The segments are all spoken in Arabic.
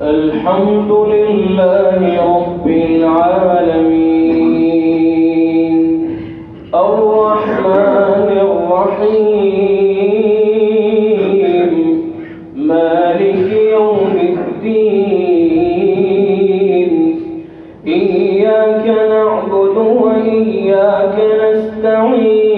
الحمد لله رب العالمين الرحمن الرحيم مالك يوم الدين إياك نعبد وإياك نستعين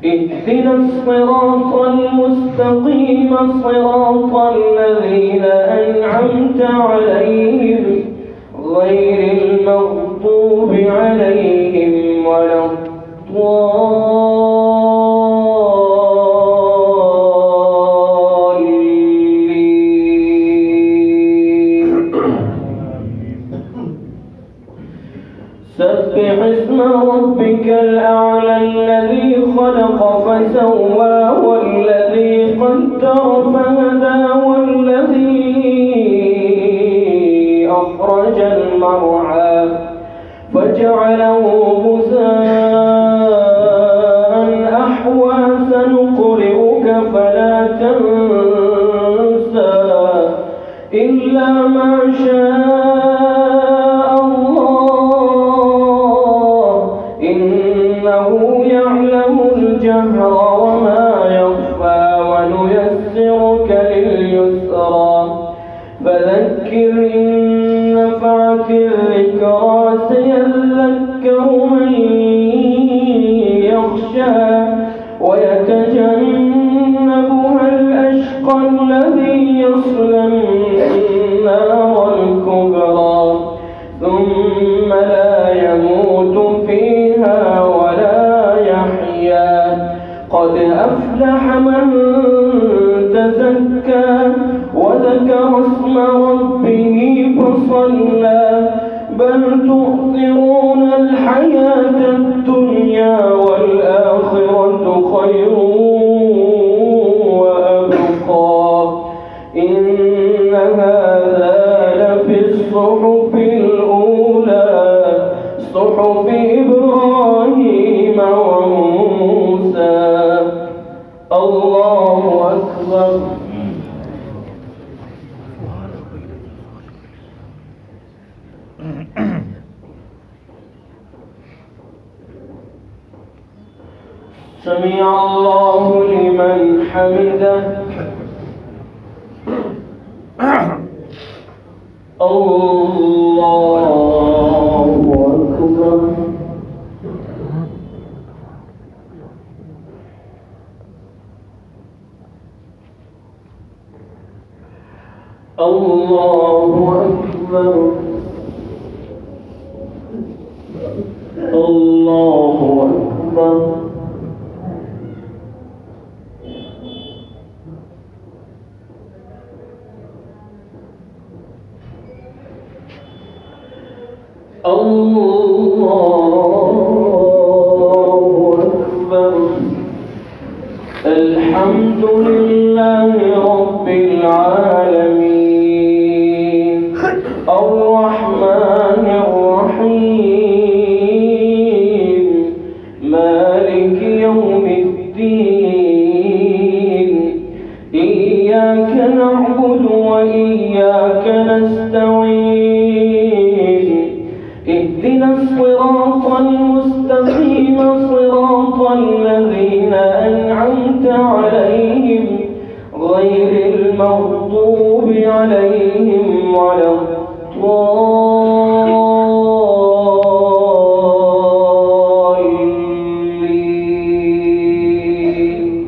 اهدنا الصراط المستقيم صراط الذين أنعمت عليهم غير المغضوب عليهم ولا الضالين. سبح اسم ربك الأعلى الذي خلق فسوى والذي قدر فهدى والذي أخرج المرعى فجعله غثاء أحوى سنقرئك فلا تنسى إلا ما شاء الله إنه يعلم الجهر وما يخفى ونيسرك لليسرى فذكر إن نفعت الذكرى سيذكر من يخشى ويتجنبها الأشقى الذي يصلى النار الكبرى ثم لا يموت فيها ولا يحيا قد أفلح من تزكى وذكر اسم ربه فصلى بل تؤثرون الحياة الدنيا والآخرة خير وأبقى إن هذا لفي الصحف الأولى صحف إبراهيم وموسى. الله أكبر. سمع الله لمن حمده. الله أكبر. الله أكبر. الله أكبر. الله أكبر. الحمد لله رب العالمين الرحمن الرحيم مالك يوم الدين إياك نعبد وإياك نستعين اهدنا الصراط المستقيم صراط الذين أنعمت عليهم غير المغضوب عليهم ولا الضالين.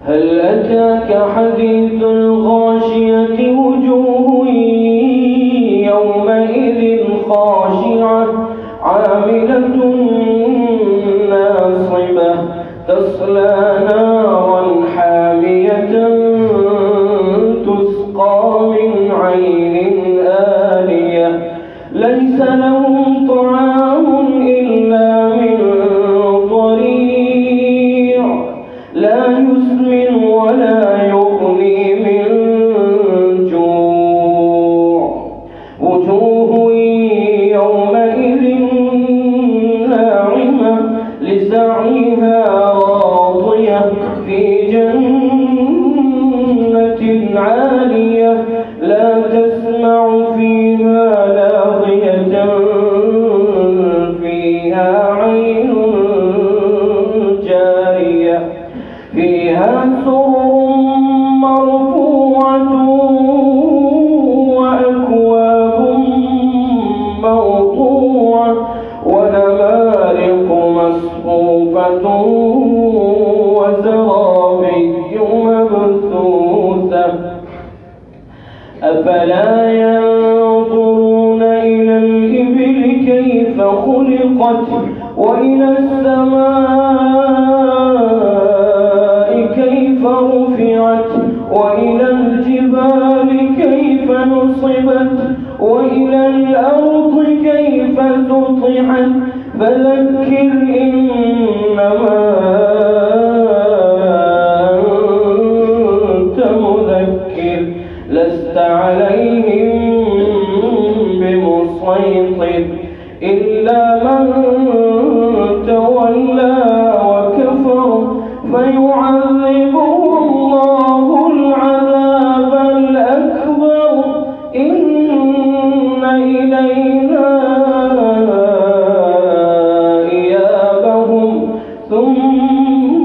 هل أتاك حديث الغاشية وجوه يومئذ خاشعة عاملة ناصبة تصلى نارا حامية تسقى من عين آنية ليس لهم طعام إلا من ضريع لا يسمن ولا يغني من جوع وجوه يومئذ ناعمة لسعيها راضية في جنة فيها سرر مرفوعة وأكواب موضوعة ونمارق مصفوفة وزرابي مبثوثة أفلا ينظرون إلى الإبل كيف خلقت وإلى السماء كيف رفعت وإلى الجبال كيف نصبت وإلى الأرض كيف سطحت فذكر إنما أنت مذكر لست عليهم بمسيطر إلا من تولى وكفر فيعذبه الله العذاب الأكبر إن إلينا إيابهم ثم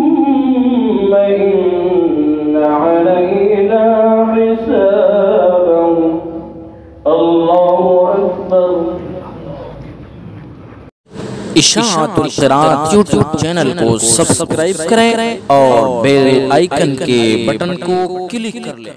إن علينا حسابهم الله أكبر इशाअतुल क़िराअत YouTube channel को सब्सक्राइब करें और बेल आइकन के बटन को क्लिक कर लें।